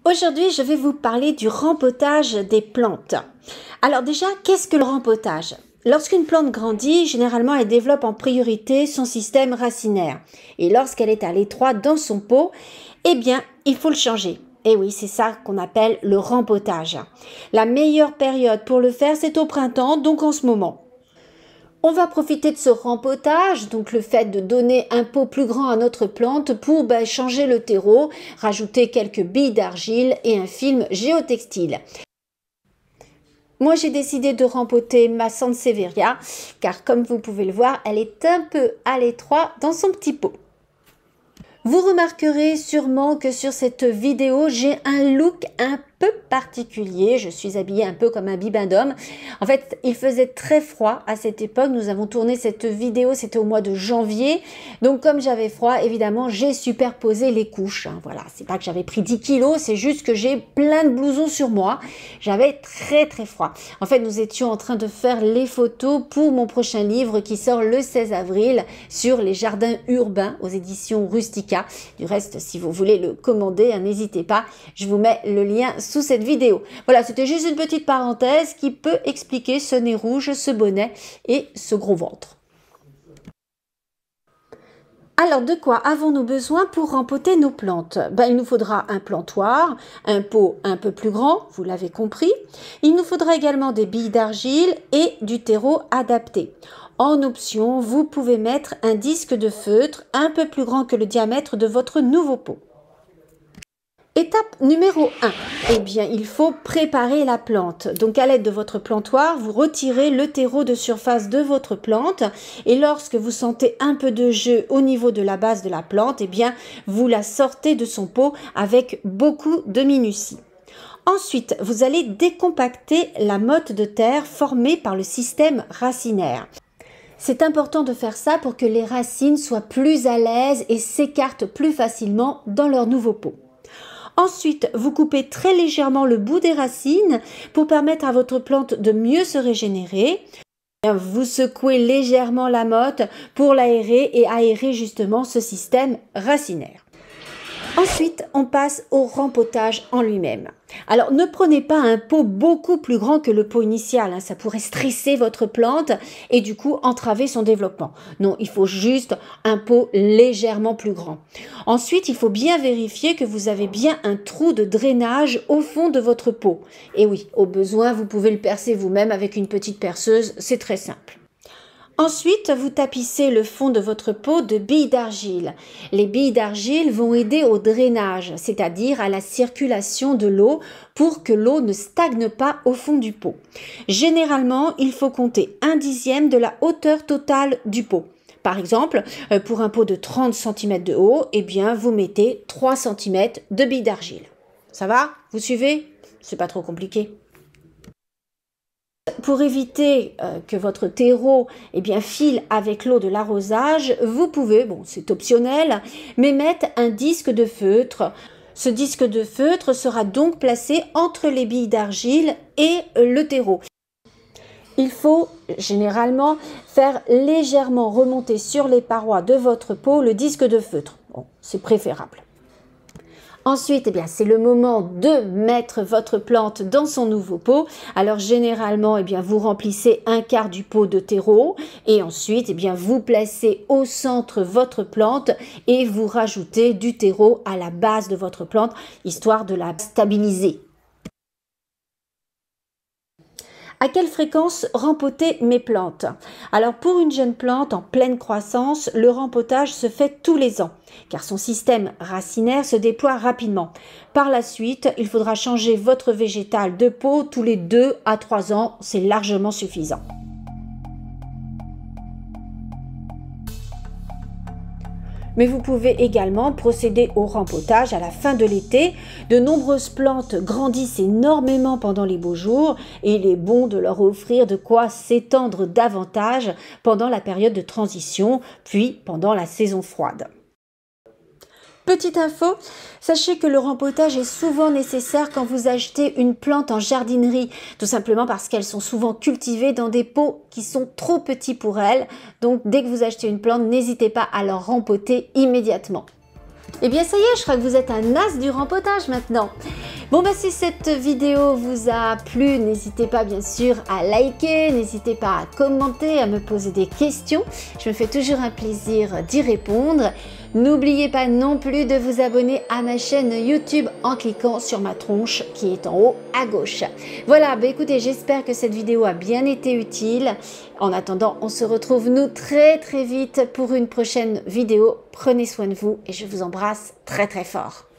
Aujourd'hui, je vais vous parler du rempotage des plantes. Alors déjà, qu'est-ce que le rempotage? Lorsqu'une plante grandit, généralement elle développe en priorité son système racinaire. Et lorsqu'elle est à l'étroit dans son pot, eh bien, il faut le changer. Et oui, c'est ça qu'on appelle le rempotage. La meilleure période pour le faire, c'est au printemps, donc en ce moment. On va profiter de ce rempotage, donc le fait de donner un pot plus grand à notre plante pour changer le terreau, rajouter quelques billes d'argile et un film géotextile. Moi, j'ai décidé de rempoter ma Sansevieria, car comme vous pouvez le voir, elle est un peu à l'étroit dans son petit pot. Vous remarquerez sûrement que sur cette vidéo, j'ai un look un peu particulier. Je suis habillée un peu comme un bibendum. En fait, il faisait très froid à cette époque. Nous avons tourné cette vidéo, c'était au mois de janvier. Donc, comme j'avais froid, évidemment, j'ai superposé les couches. Voilà, c'est pas que j'avais pris 10 kilos, c'est juste que j'ai plein de blousons sur moi. J'avais très froid. En fait, nous étions en train de faire les photos pour mon prochain livre qui sort le 16 avril sur les jardins urbains aux éditions Rustica. Du reste, si vous voulez le commander, n'hésitez pas, je vous mets le lien sous cette vidéo. Voilà, c'était juste une petite parenthèse qui peut expliquer ce nez rouge, ce bonnet et ce gros ventre. Alors, de quoi avons-nous besoin pour rempoter nos plantes? Il nous faudra un plantoir, un pot un peu plus grand, vous l'avez compris. Il nous faudra également des billes d'argile et du terreau adapté. En option, vous pouvez mettre un disque de feutre un peu plus grand que le diamètre de votre nouveau pot. Étape numéro 1, il faut préparer la plante. Donc à l'aide de votre plantoir, vous retirez le terreau de surface de votre plante et lorsque vous sentez un peu de jeu au niveau de la base de la plante, vous la sortez de son pot avec beaucoup de minutie. Ensuite, vous allez décompacter la motte de terre formée par le système racinaire. C'est important de faire ça pour que les racines soient plus à l'aise et s'écartent plus facilement dans leur nouveau pot. Ensuite, vous coupez très légèrement le bout des racines pour permettre à votre plante de mieux se régénérer. Vous secouez légèrement la motte pour l'aérer et aérer justement ce système racinaire. Ensuite, on passe au rempotage en lui-même. Alors, ne prenez pas un pot beaucoup plus grand que le pot initial. Ça pourrait stresser votre plante et du coup entraver son développement. Non, il faut juste un pot légèrement plus grand. Ensuite, il faut bien vérifier que vous avez bien un trou de drainage au fond de votre pot. Et oui, au besoin, vous pouvez le percer vous-même avec une petite perceuse. C'est très simple. Ensuite, vous tapissez le fond de votre pot de billes d'argile. Les billes d'argile vont aider au drainage, c'est-à-dire à la circulation de l'eau pour que l'eau ne stagne pas au fond du pot. Généralement, il faut compter 1/10 de la hauteur totale du pot. Par exemple, pour un pot de 30 cm de haut, vous mettez 3 cm de billes d'argile. Ça va? Vous suivez? C'est pas trop compliqué. Pour éviter que votre terreau file avec l'eau de l'arrosage, vous pouvez, c'est optionnel, mais mettre un disque de feutre. Ce disque de feutre sera donc placé entre les billes d'argile et le terreau. Il faut généralement faire légèrement remonter sur les parois de votre pot le disque de feutre. C'est préférable. Ensuite, c'est le moment de mettre votre plante dans son nouveau pot. Alors, généralement, vous remplissez un quart du pot de terreau et ensuite, vous placez au centre votre plante et vous rajoutez du terreau à la base de votre plante, histoire de la stabiliser. À quelle fréquence rempoter mes plantes? Alors pour une jeune plante en pleine croissance, le rempotage se fait tous les ans, car son système racinaire se déploie rapidement. Par la suite, il faudra changer votre végétal de pot tous les 2 à 3 ans, c'est largement suffisant. Mais vous pouvez également procéder au rempotage à la fin de l'été. De nombreuses plantes grandissent énormément pendant les beaux jours et il est bon de leur offrir de quoi s'étendre davantage pendant la période de transition, puis pendant la saison froide. Petite info, sachez que le rempotage est souvent nécessaire quand vous achetez une plante en jardinerie, tout simplement parce qu'elles sont souvent cultivées dans des pots qui sont trop petits pour elles. Donc dès que vous achetez une plante, n'hésitez pas à leur rempoter immédiatement. Eh bien ça y est, je crois que vous êtes un as du rempotage maintenant. Bon bah si cette vidéo vous a plu, n'hésitez pas bien sûr à liker, n'hésitez pas à commenter, à me poser des questions. Je me fais toujours un plaisir d'y répondre. N'oubliez pas non plus de vous abonner à ma chaîne YouTube en cliquant sur ma tronche qui est en haut à gauche. Voilà, bah écoutez, j'espère que cette vidéo a bien été utile. En attendant, on se retrouve nous très vite pour une prochaine vidéo. Prenez soin de vous et je vous embrasse très fort.